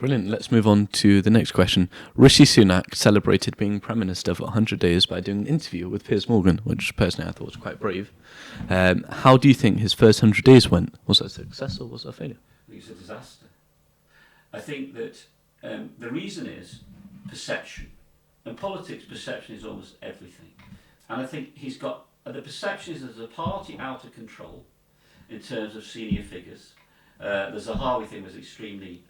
Brilliant. Let's move on to the next question. Rishi Sunak celebrated being Prime Minister for 100 days by doing an interview with Piers Morgan, which personally I thought was quite brave. How do you think his first 100 days went? Was that a success or was it a failure? I think it's a disaster. I think that the reason is perception. In politics, perception is almost everything. And I think he's got, the perception is there's a party out of control in terms of senior figures. The Zahawi thing was extremely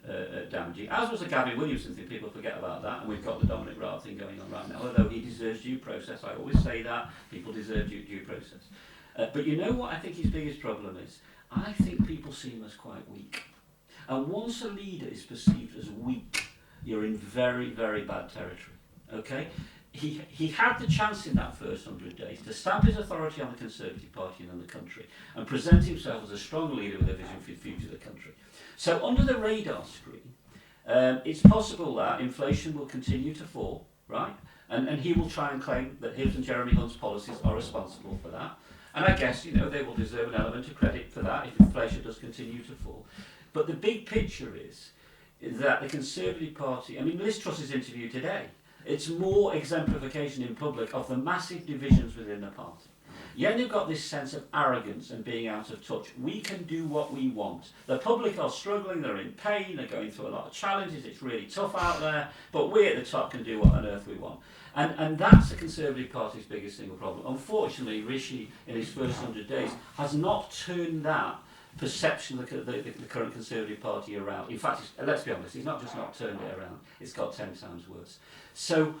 damaging, as was the Gavin Williamson thing. People forget about that, and we've got the Dominic Raab thing going on right now, although he deserves due process. I always say that, people deserve due process. But you know what I think his biggest problem is? I think people see him as quite weak. And once a leader is perceived as weak, you're in very, very bad territory. Okay? He had the chance in that first 100 days to stamp his authority on the Conservative Party and on the country and present himself as a strong leader with a vision for the future of the country. So under the radar screen, it's possible that inflation will continue to fall, right? And he will try and claim that his and Jeremy Hunt's policies are responsible for that. And I guess, you know, they will deserve an element of credit for that if inflation does continue to fall. But the big picture is that the Conservative Party, I mean, Liz Truss's interview today, it's more exemplification in public of the massive divisions within the party. Yeah, they've got this sense of arrogance and being out of touch. We can do what we want. The public are struggling, they're in pain, they're going through a lot of challenges, it's really tough out there, but we at the top can do what on earth we want. And that's the Conservative Party's biggest single problem. Unfortunately, Rishi, in his first 100 days, has not turned that perception of the current Conservative Party around. In fact, let's be honest, he's not just not turned it around, it's got 10 times worse. So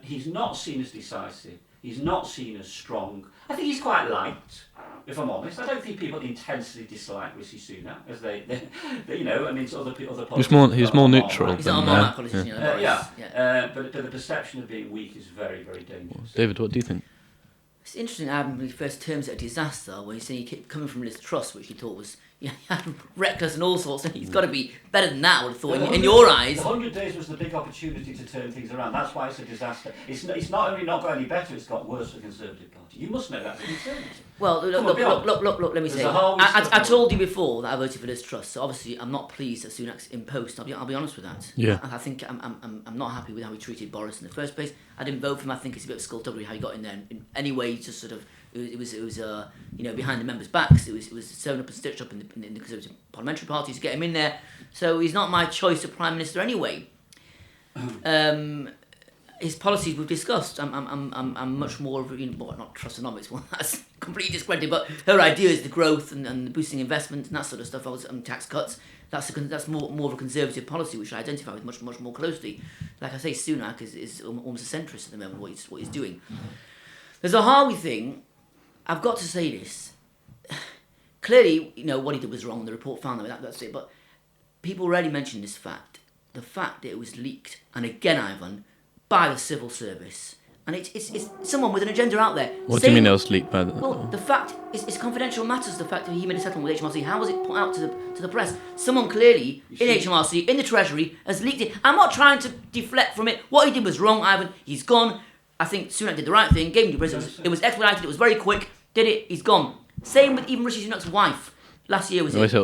he's not seen as decisive, he's not seen as strong. I think he's quite liked, if I'm honest. I don't think people intensely dislike Rishi Sunak, as they you know, I mean, it's other politicians. He's more neutral. He's not a Marmite politician. But the perception of being weak is very, very dangerous. David, what do you think? It's interesting, Adam, when he first terms it a disaster, when you say he kept coming from Liz Truss, which he thought was reckless and all sorts, and he's got to be better than that, I would have thought, in your eyes. The 100 days was the big opportunity to turn things around. That's why it's a disaster. It's not only not got any better, it's got worse for the Conservative Party. You must know that as a Conservative. Well, look, let me say, I told you before that I voted for Liz Truss, so obviously I'm not pleased that Sunak's in post, I'll be honest with that. Yeah. I think I'm not happy with how he treated Boris in the first place. I didn't vote for him. I think it's a bit of skullduggery how he got in there. In any way, just sort of, it was you know, behind the members' backs. It was sewn up and stitched up in the Conservative Parliamentary Party to get him in there. So he's not my choice of Prime Minister anyway. His policies we've discussed. I'm much more of, you know, well, not Trussonomics. Well, that's completely discredited. But her idea is the growth and the boosting investment and that sort of stuff. Tax cuts. That's more of a Conservative policy, which I identify with much more closely. Like I say, Sunak is almost a centrist at the moment. What he's doing. There's a Zahawi thing. I've got to say this. Clearly, you know, what he did was wrong. The report found that's it. But people rarely mention this fact. The fact that it was leaked, and again, Ivan, by the civil service. And it's someone with an agenda out there. What do you mean it was leaked by the... Well, the fact, it's confidential matters, the fact that he made a settlement with HMRC. How was it put out to the press? Someone clearly, in HMRC, in the Treasury, has leaked it. I'm not trying to deflect from it. What he did was wrong, Ivan. He's gone. I think Sunak did the right thing, gave him the prison. It was expedited, it was very quick. Did it, he's gone. Same with even Rishi Sunak's wife. Last year was what's the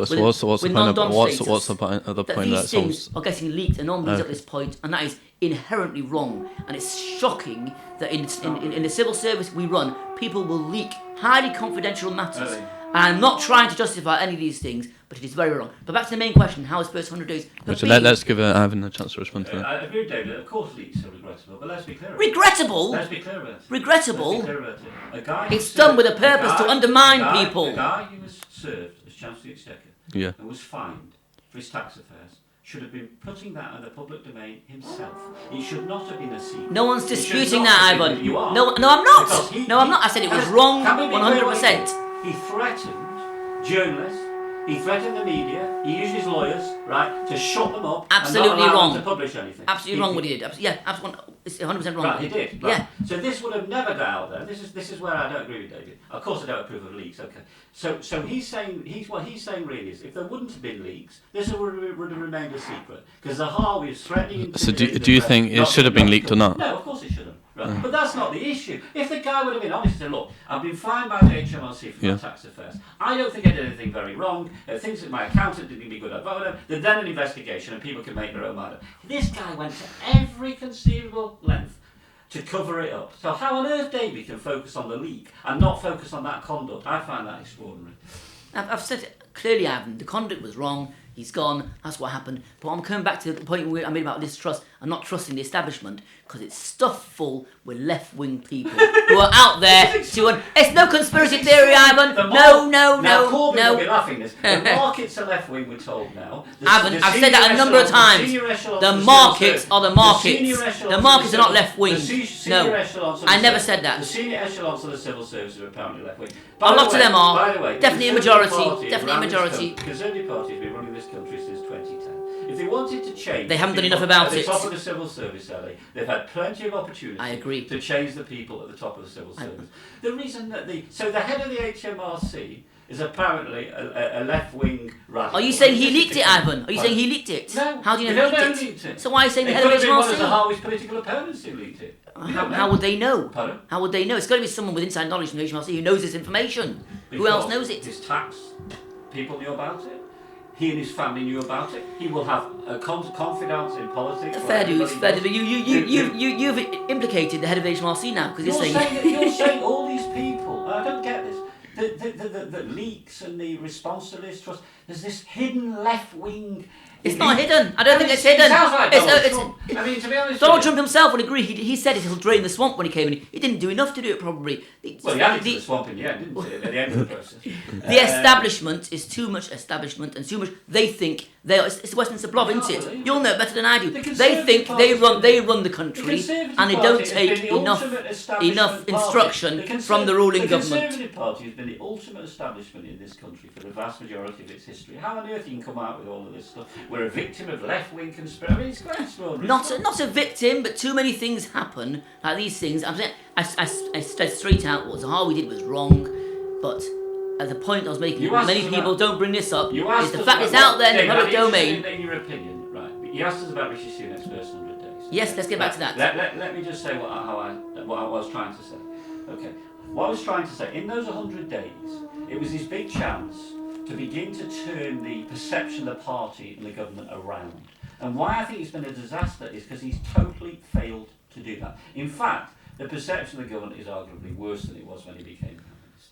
point of the point these things are getting leaked and on these at this point, and that is inherently wrong. And it's shocking that in the civil service we run, people will leak highly confidential matters. And I'm not trying to justify any of these things, but it is very wrong. But back to the main question: how is first 100 days? Let's give Ivan a chance to respond to that. I agree with David. Of course, leaks are regrettable, but let's be clear. Regrettable. Let's be clear about it. Regrettable. A guy it's done with a purpose to undermine people. A guy who was served as Chancellor of the Exchequer and was fined for his tax affairs should have been putting that in the public domain himself. It should not have been a secret. No one's disputing that, Ivan. You are. No, I'm not. I'm not. I said it was wrong 100%. He threatened journalists. He threatened the media. He used his lawyers, right, to shut them up. Absolutely and not allow wrong. Them to publish anything. Absolutely wrong what he did. Absolutely. It's 100% wrong. Right, he did. Right. Yeah. So this would have never got out there. This is where I don't agree with David. Of course, I don't approve of leaks. Okay. So he's saying what he's saying really is if there wouldn't have been leaks, this would have remained a secret because Zahawi is threatening. So do you think it should have been leaked or not? No, of course it should have. Right? But that's not the issue. If the guy would have been honest and said, look, I've been fined by the HMRC for my tax affairs. I don't think I did anything very wrong. Things that my accountant didn't give me good advice. There's then an investigation and people can make their own mind up. This guy went to every conceivable length to cover it up. So how on earth Davey can focus on the leak and not focus on that conduct? I find that extraordinary. I've said it clearly, the conduct was wrong. He's gone. That's what happened. But I'm coming back to the point I made about distrust and not trusting the establishment because it's stuffed full with left-wing people who are out there to. It's no conspiracy theory, Ivan. No. Now Corbyn will be laughing this. The markets are left-wing. We're told now. Ivan, I've said that a number of times. The markets are the markets. The markets are not left-wing. No, I never said that. The senior echelons of the civil service are apparently left-wing. A lot of them are. By the way, definitely a majority. Definitely a majority. The Conservative Party has been running this country since 2010. If they wanted to change, they haven't done enough about it. At the top of the civil service, Ali, they've had plenty of opportunity. I agree. To change the people at the top of the civil service. The reason that the head of the HMRC is apparently a left-wing radical. Are you saying he leaked it, Ivan? Are you saying he leaked it? No. How do you know he leaked it? So why are you saying the head of HMRC? It could have been one of the HMRC? Harvey's political opponents who leaked it. How would they know? Pardon? How would they know? It's got to be someone with inside knowledge from the HMRC who knows this information. Who else knows it? His tax people knew about it. He and his family knew about it. He will have a confidence in politics. Fair dues. You've implicated the head of HMRC now because you're saying all these people. I don't get this. The leaks and the response to this trust. There's this hidden left wing. It's not hidden. I don't think it's hidden. It sounds like Donald Trump. I mean, to be honest, Donald Trump himself would agree. He said he'll drain the swamp when he came in. He didn't do enough to do it, probably. Well, he added to the swamp in the end, didn't he? At the end of the process. The establishment is too much establishment and too much. They think it's Westminster blob, isn't it? You'll know better than I do. They think they run the country, and they don't take enough instruction from the ruling government. The Conservative Party has been the ultimate establishment in this country for the vast majority of its history. How on earth you can come out with all of this stuff? We're a victim of left-wing conspiracy. I mean, it's quite extraordinary. Not a victim, but too many things happen. Like these things. I'm saying, I said straight out what Zahawi did was wrong, but at the point I was making, many people don't bring this up. Is the fact it's out there in the public domain. In your opinion, right? You asked us about Rishi Sunak's first 100 days. Yes, let's get back to that. Let me just say what I was trying to say. Okay, what I was trying to say in those 100 days, it was his big chance to begin to turn the perception of the party and the government around. And why I think it's been a disaster is because he's totally failed to do that. In fact, the perception of the government is arguably worse than it was when he became prime minister.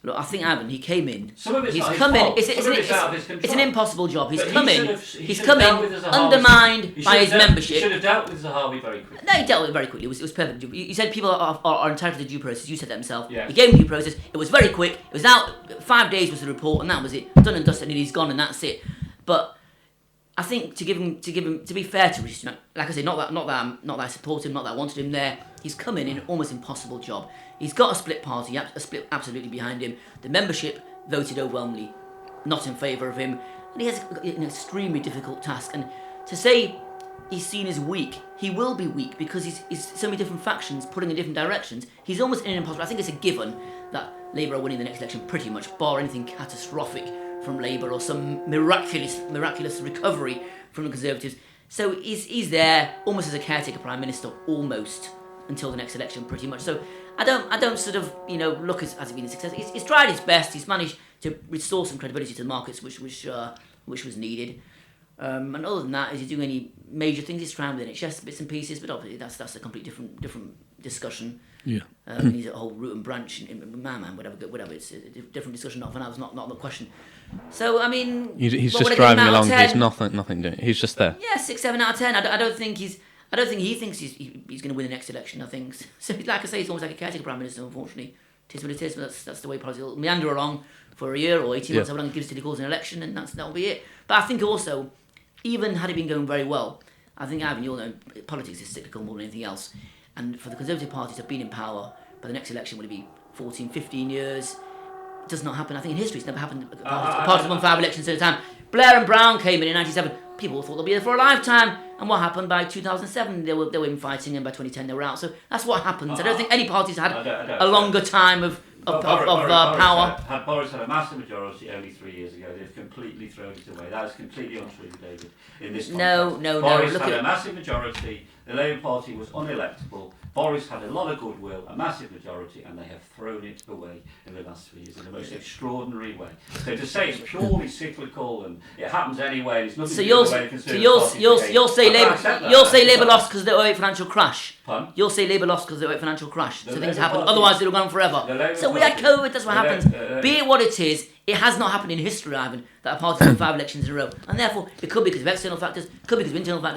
Look, I think Ivan, he came in. Some of it's he's not his come in. fault. It's an impossible job. He's But come in. he He's should come have dealt in with Zahawi. undermined by his membership. He should have dealt with Zahawi very quickly. No, he dealt with it very quickly. It was perfect. You said people are entitled to due process. You said that himself. Yes. He gave him due process. It was very quick. It was out. 5 days was the report, and that was it. Done and dusted, and he's gone, and that's it. But I think to be fair to Rishi, like I say, not that I support him, not that I wanted him there. He's come in an almost impossible job. He's got a split party, a split absolutely behind him. The membership voted overwhelmingly not in favour of him, and he has an extremely difficult task. And to say he's seen as weak, he will be weak because he's so many different factions pulling in different directions. He's almost in an impossible. I think it's a given that Labour are winning the next election pretty much, bar anything catastrophic from Labour or some miraculous recovery from the Conservatives. So he's there almost as a caretaker Prime Minister, almost until the next election, pretty much. So I don't sort of look as it being a success. He's tried his best. He's managed to restore some credibility to the markets, which was needed. And other than that, is he doing any major things? He's trying with NHS bits and pieces, but obviously that's a complete different discussion. Yeah. He's a whole root and branch in whatever. It's a different discussion. Not for now. It's not the question. So I mean, he's just driving along. There's nothing doing. He's just there. Yeah, 6, 7 out of 10. I don't think he thinks he's going to win the next election. I think so. Like I say, he's almost like a caretaker prime minister. Unfortunately, it is what it is. But that's the way politics will meander along for a year or 18 months. However long it gives till he calls an election, and that'll be it. But I think also, even had it been going very well, I think Ivan, you all know, politics is cyclical more than anything else. And for the Conservative Party to have been in power, by the next election would it be 14, 15 years? It does not happen. I think in history it's never happened apart from 5 elections at a time. Blair and Brown came in 97. People thought they'll be there for a lifetime. And what happened by 2007? They were infighting, and by 2010 they were out. So that's what happens. I don't think any parties had a longer time of power. Had Boris had a massive majority only 3 years ago, they've completely thrown it away. That is completely untrue, David. In this context, No. Boris Look had at a massive majority The Labour Party was unelectable. Boris had a lot of goodwill, a massive majority, and they have thrown it away in the last 3 years in the most extraordinary way. So to say it's purely cyclical and it happens anyway, and it's nothing So to do with the way the Conservative Party you'll say behave, I can't accept that. Labour you'll say Labour lost because of the 08 financial crash. Pardon? You'll say Labour lost because of the 08 financial crash. The So things Labour happen. Party- Otherwise, they'll go on the forever. Labour So we had Party- COVID. That's what the happens. Labour- Be it what it is, it has not happened in history, Ivan, that a party won 5 elections in a row, and therefore it could be because of external factors, could be because of internal factors.